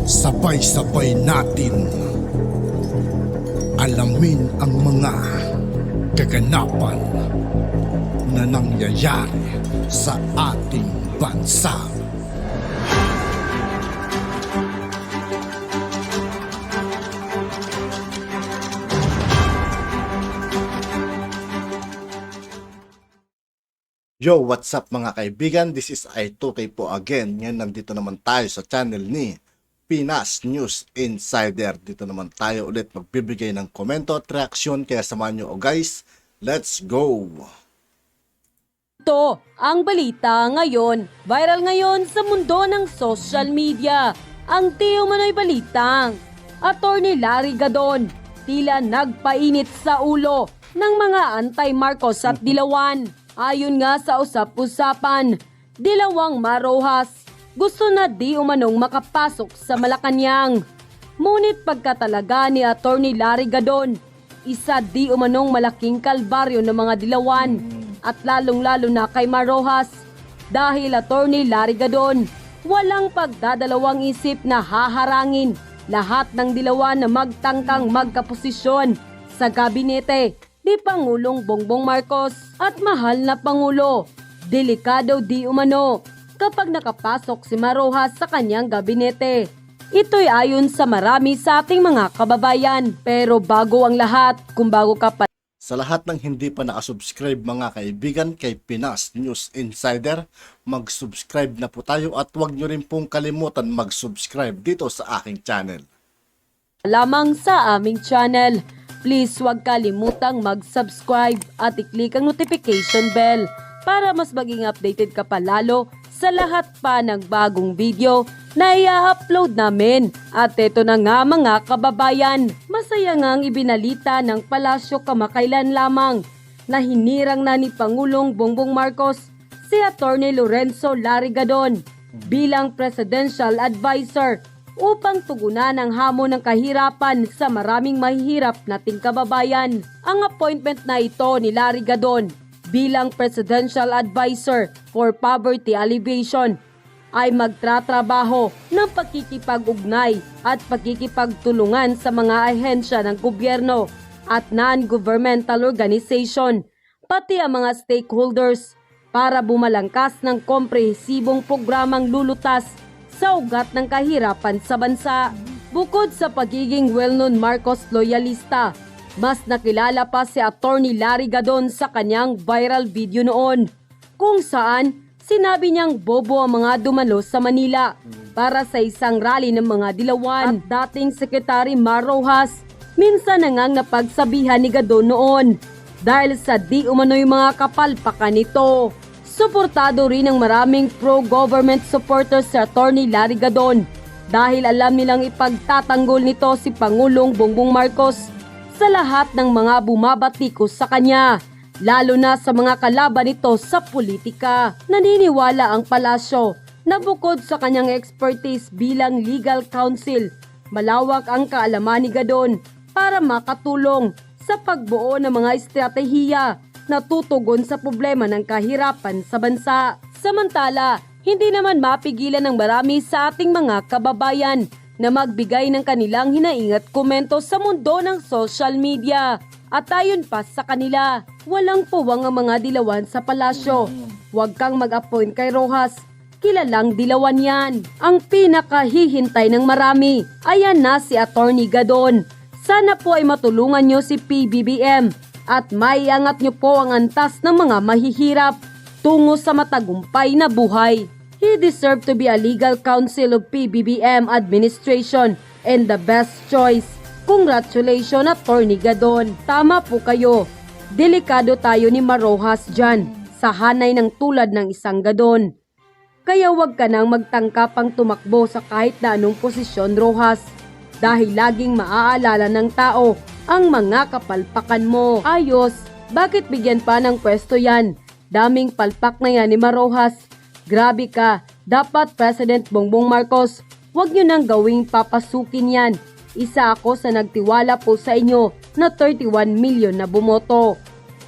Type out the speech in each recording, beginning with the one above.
Sabay-sabay natin alamin ang mga kaganapan na nangyayari sa ating bansa. Yo, what's up mga kaibigan? This is I2K po again. Ngayon nandito naman tayo sa channel ni Pinas News Insider. Dito naman tayo ulit magbibigay ng komento at reaksyon. Kaya samahan nyo guys, let's go! Ito ang balita ngayon. Viral ngayon sa mundo ng social media. Ang di umano'y balitang Attorney Larry Gadon tila nagpainit sa ulo ng mga anti-Marcos at Dilawan. Ayon nga sa usap-usapan, Dilawang Marojas gusto na di umanong makapasok sa Malacanang. Ngunit pagkatalaga ni Attorney Larry Gadon, isa di umanong malaking kalbaryo ng mga Dilawan at lalong-lalo na kay Marojas. Dahil Attorney Larry Gadon, walang pagdadalawang isip na haharangin lahat ng Dilawan na magtangkang magkaposisyon sa gabinete ni Pangulong Bongbong Marcos at mahal na Pangulo. Delikado di umano kapag nakapasok si Marojas sa kanyang gabinete. Ito'y ayon sa marami sa ating mga kababayan. Pero bago ang lahat, kung bago ka pa Sa lahat ng hindi pa nakasubscribe mga kaibigan kay Pinas News Insider, mag-subscribe na po tayo at huwag nyo rin pong kalimutan mag-subscribe dito sa aking channel. lamang sa aming channel. Please huwag kalimutang mag-subscribe at i-click ang notification bell para mas maging updated ka pa lalo sa lahat pa ng bagong video na i-upload namin. At ito na nga mga kababayan, masaya ngang ibinalita ng palasyo kamakailan lamang na hinirang na ni Pangulong Bongbong Marcos si Attorney Lorenzo Larry Gadon bilang Presidential Advisor upang tugunan ang hamon ng kahirapan sa maraming mahihirap nating kababayan. Ang appointment na ito ni Larry Gadon bilang Presidential Advisor for Poverty Alleviation ay magtratrabaho ng pagkikipag-ugnay at pagkikipagtulungan sa mga ahensya ng gobyerno at non-governmental organization, pati ang mga stakeholders para bumalangkas ng komprehensibong programang lulutas sa ugat ng kahirapan sa bansa. Bukod sa pagiging well-known Marcos loyalista, mas nakilala pa si Attorney Larry Gadon sa kanyang viral video noon kung saan sinabi niyang bobo ang mga dumalo sa Manila para sa isang rally ng mga Dilawan. At dating Secretary Marojas minsan na ngang napagsabihan ni Gadon noon dahil sa di umano'y mga kapalpakan nito. Suportado rin ng maraming pro-government supporters sa Attorney Larry Gadon dahil alam nilang ipagtatanggol nito si Pangulong Bongbong Marcos sa lahat ng mga bumabatikos sa kanya, lalo na sa mga kalaban nito sa politika. Naniniwala ang palasyo na bukod sa kanyang expertise bilang legal counsel, malawak ang kaalaman ni Gadon para makatulong sa pagbuo ng mga estratehiya na tutugon sa problema ng kahirapan sa bansa. Samantala, hindi naman mapigilan ng marami sa ating mga kababayan na magbigay ng kanilang hinaing at komento sa mundo ng social media. At ayon pa sa kanila, walang puwang ang mga Dilawan sa palasyo. Huwag kang mag-appoint kay Rojas, kilalang Dilawan yan. Ang pinakahihintay ng marami, ayan na si Attorney Gadon. Sana po ay matulungan nyo si PBBM at maiangat nyo po ang antas ng mga mahihirap tungo sa matagumpay na buhay. He deserved to be a legal counsel of PBBM administration and the best choice. Congratulations, Attorney Gadon. Tama po kayo. Delikado tayo ni Marojas dyan sa hanay ng tulad ng isang Gadon. Kaya wag ka nang magtangkapang tumakbo sa kahit na anong posisyon, Rojas, dahil laging maaalala ng tao ang mga kapalpakan mo. Ayos, bakit bigyan pa ng pwesto yan? Daming palpak na yan ni Marojas. Grabe ka, dapat President Bongbong Marcos, huwag nyo nang gawing papasukin yan. Isa ako sa nagtiwala po sa inyo na 31 million na bumoto.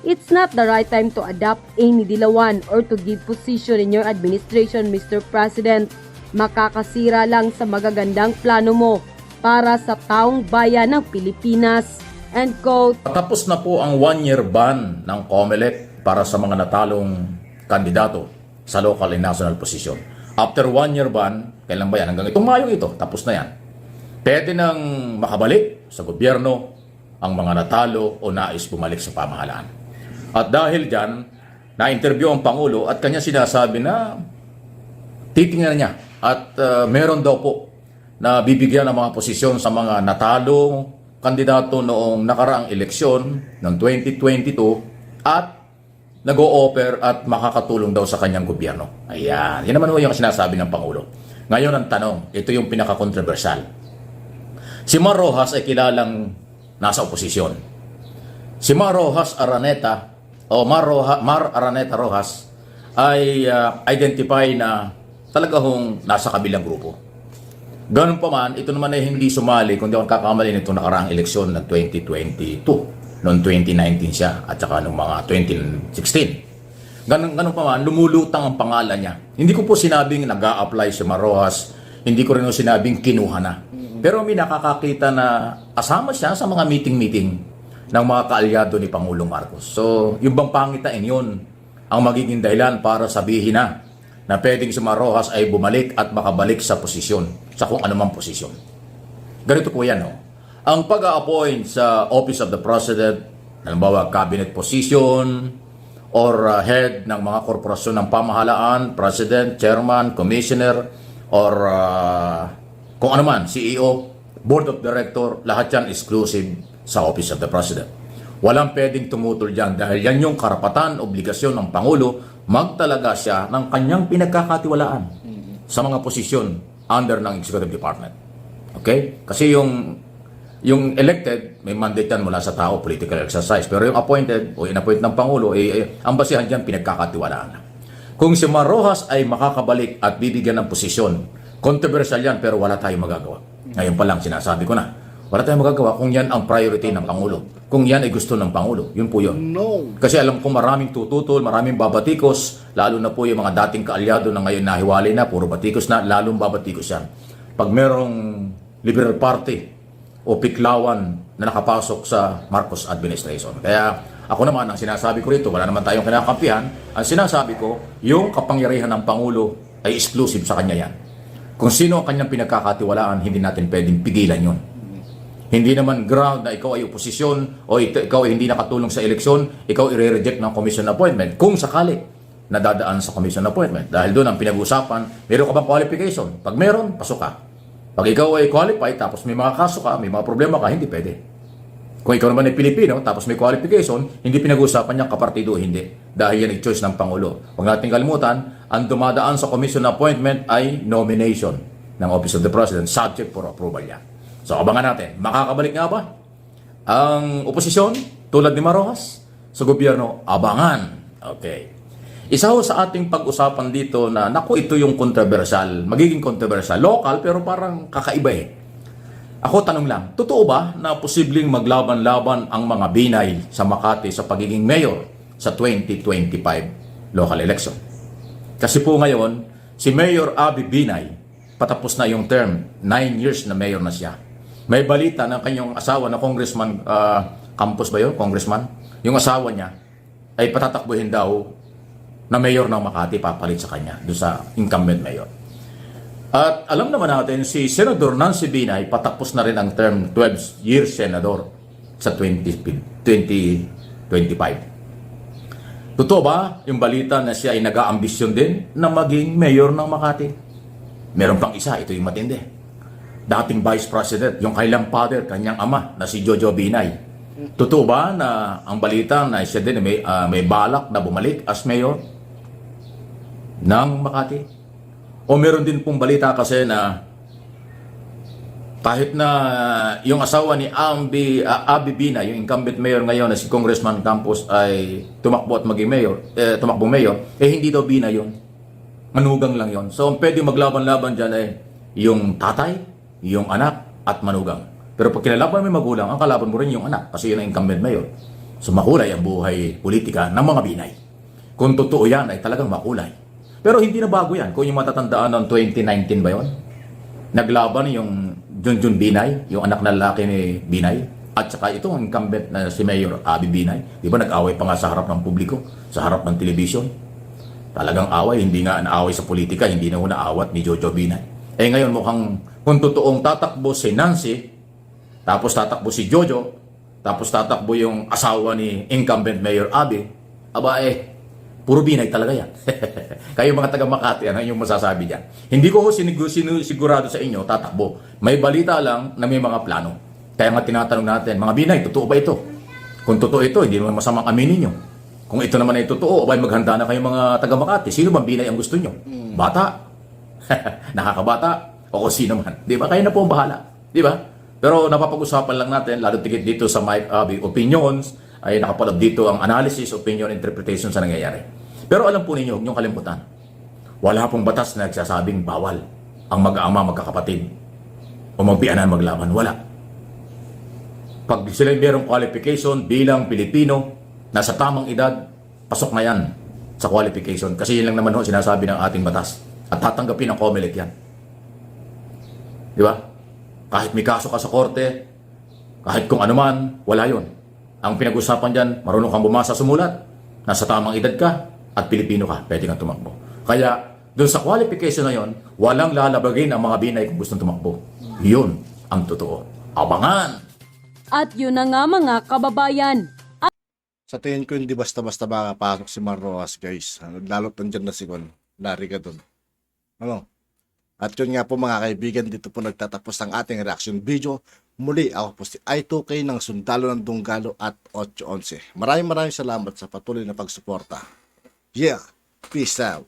It's not the right time to adopt any Dilawan or to give position in your administration, Mr. President. makakasira lang sa magagandang plano mo para sa taong bayan ng Pilipinas. End quote. Tapos na po ang 1-year ban ng COMELEC para sa mga natalong kandidato sa local and national position. After 1-year ban, kailan ba yan? Hanggang itong Mayong ito, tapos na yan. Pwede nang makabalik sa gobyerno ang mga natalo o nais bumalik sa pamahalaan. At dahil dyan, na-interview ang Pangulo at kanya sinasabi na titingnan niya at meron daw po na bibigyan ng mga posisyon sa mga natalong kandidato noong nakaraang eleksyon ng 2022 at nag-o-offer at makakatulong daw sa kanyang gobyerno. Ayan, yan naman yung sinasabi ng Pangulo. Ngayon ang tanong, ito yung pinaka-controversial. Si Mar Rojas ay kilalang nasa oposisyon. Si Mar Rojas Araneta o Mar Araneta Rojas ay identify na talagang nasa kabilang grupo. Ganun pa man, ito naman ay hindi sumali, kung di ako kakamali nito nakaraang eleksyon ng 2022. Noong 2019 siya at saka noong mga 2016. Ganun pa man, lumulutang ang pangalan niya. Hindi ko po sinabing nag-a-apply si Mar Rojas, hindi ko rin sinabing kinuha na. Pero may nakakakita na asama siya sa mga meeting-meeting ng mga kaalyado ni Pangulong Marcos. So, yung bang pangitain yun ang magiging dahilan para sabihin na pwedeng si Mar Rojas ay bumalik at makabalik sa posisyon, sa kung anumang posisyon. Ganito po yan, no? Ang pag-a-appoint sa Office of the President, halimbawa cabinet position, or head ng mga korporasyon ng pamahalaan, President, Chairman, Commissioner, or kung ano man, CEO, Board of Director, lahat yan exclusive sa Office of the President. Walang pwedeng tumutol dyan dahil yan yung karapatan, obligasyon ng Pangulo, magtalaga siya ng kanyang pinagkakatiwalaan sa mga posisyon under ng Executive Department. Okay? Kasi yung elected, may mandate yan mula sa tao, political exercise. Pero yung appointed o in-appoint ng Pangulo, ang basihan dyan pinagkakatiwalaan. Kung si Mar Rojas ay makakabalik at bibigyan ng posisyon, controversial yan pero wala tayong magagawa. Ngayon pa lang sinasabi ko na, wala tayong magagawa kung yan ang priority ng Pangulo. Kung yan ay gusto ng Pangulo, yun po yun. No. Kasi alam ko maraming tututol, maraming babatikos, lalo na po yung mga dating kaalyado na ngayon nahiwalay na, puro batikos na, lalong babatikos yan. Pag merong Liberal Party o Piklawan na nakapasok sa Marcos administration. Kaya ako naman, ang sinasabi ko rito, wala naman tayong kinakampihan. Ang sinasabi ko, yung kapangyarihan ng Pangulo ay exclusive sa kanya yan. Kung sino ang kanyang pinagkakatiwalaan, hindi natin pwedeng pigilan yun. Hindi naman ground na ikaw ay oposisyon o ikaw ay hindi nakatulong sa eleksyon, ikaw i-reject ng commission appointment. Kung sakali nadadaan sa commission appointment. Dahil doon ang pinag-usapan, meron ka bang qualification? Pag meron, pasok ka. Pag ikaw ay qualified, tapos may mga kaso ka, may mga problema ka, hindi pwede. Kung ikaw naman ay Pilipino, tapos may qualification, hindi pinag-usapan niya kapartido o hindi. Dahil yan ay choice ng Pangulo. Huwag natin kalimutan, ang dumadaan sa commission appointment ay nomination ng Office of the President, subject for approval yan. So, abangan natin. Makakabalik nga ba ang oposisyon tulad ni Mar Rojas sa gobyerno? Abangan. Okay. Isa ho sa ating pag-usapan dito na, naku, ito yung controversial, magiging controversial. Local, pero parang kakaiba eh. Ako, tanong lang, totoo ba na posibleng maglaban-laban ang mga Binay sa Makati sa pagiging mayor sa 2025 local election? Kasi po ngayon, si Mayor Abby Binay, patapos na yung term, 9 years na mayor na siya. May balita ng kanyang asawa na Congressman Campos ba yun? Congressman? Yung asawa niya ay patatakbuhin daw na mayor ng Makati, papalit sa kanya doon sa incumbent mayor. At alam naman natin, si Senador Nancy Binay patapos na rin ang term 12 years senador sa 2025. Totoo ba yung balita na siya ay nag-aambisyon din na maging mayor ng Makati? Meron pang isa, ito yung matindi. Dating Vice President, yung kailang father, kanyang ama, na si Jojo Binay. Totoo ba na ang balita na siya din may balak na bumalik as mayor ng Makati? O meron din pong balita kasi na kahit na yung asawa ni Abby Binay, yung incumbent mayor ngayon na si Congressman Campos ay tumakbo at maging mayor, tumakbong mayor, hindi daw Binay yun. Manugang lang yun. So, ang pwede maglaban-laban dyan ay yung tatay, yung anak, at manugang. Pero pag kinalaban mo yung magulang, ang kalaban mo rin yung anak kasi yun ang incumbent mayor. So, makulay ang buhay politika ng mga Binay. Kung totoo yan, ay talagang makulay. Pero hindi na bago yan. Kung yung matatandaan noong 2019 ba yon, naglaban yung Junjun Binay, yung anak na lalaki ni Binay, at saka ito ang incumbent na si Mayor Abby Binay. Di ba nag-away pa nga sa harap ng publiko, sa harap ng telebisyon. Talagang away, hindi nga naaway sa politika, hindi na naawat ni Jojo Binay. Eh ngayon mukhang kung totoong tatakbo si Nancy, tapos tatakbo si Jojo, tapos tatakbo yung asawa ni incumbent Mayor Abby, aba puro Binay talaga yan. Kayo mga taga Makati, ano yung masasabi dyan? Hindi ko sigurado sa inyo tatakbo. May balita lang na may mga plano. Kaya nga tinatanong natin, mga Binay, totoo ba ito? Kung totoo ito, hindi naman masamang aminin nyo. Kung ito naman ay totoo, abay maghanda na kayo mga taga Makati. Sino bang Binay ang gusto nyo? Bata? Nakakabata? O kung sino man. Di ba? Kayo na po ang bahala. Di ba? Pero napapag-usapan lang natin, lalo tikit dito sa Mike Abby Opinions, ay nakapalab dito ang analysis, opinion, interpretation sa nangyayari. Pero alam po ninyo, huwag niyong kalimutan, wala pong batas na nagsasabing bawal ang mag-aama, magkakapatid o magbianan maglaban. Wala. Pag sila mayroong qualification bilang Pilipino, nasa tamang edad, pasok na yan sa qualification. Kasi yun lang naman ho sinasabi ng ating batas. At tatanggapin ang COMELEC yan. Di ba? Kahit may kaso ka sa korte, kahit kung ano man, wala yun. Ang pinag-usapan dyan, marunong kang bumasa sumulat, nasa tamang edad ka, at Pilipino ka, pwede kang tumakbo. Kaya, doon sa qualification na yon, walang lalabagin ang mga Binay kung gustong tumakbo. Yun ang totoo. Abangan! At yun na nga mga kababayan, Sa tingin ko hindi basta-basta makapasok si Marroas, guys. Lalo't nandyan na si Gon. Lari ka dun. Ano? At yun nga po mga kaibigan, dito po nagtatapos ang ating reaction video. Muli ako po si I2K ng Sundalo ng Dunggalo at 811. Maraming salamat sa patuloy na pagsuporta. Yeah, peace out.